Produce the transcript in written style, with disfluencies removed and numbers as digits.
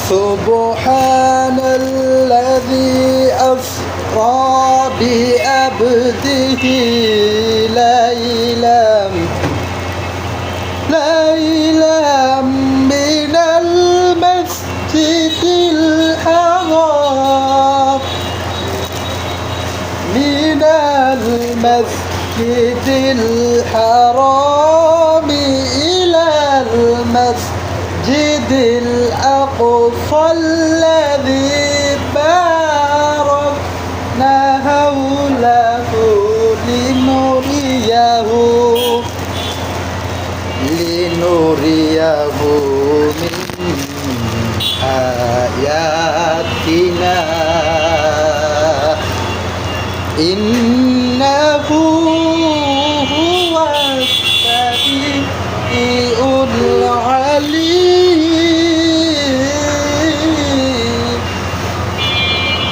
سبحان الذي أسرى بعبده ليلا من المسجد الحرام إلى المسجد الأقصى الذي باركنا حوله لنريه من آياتنا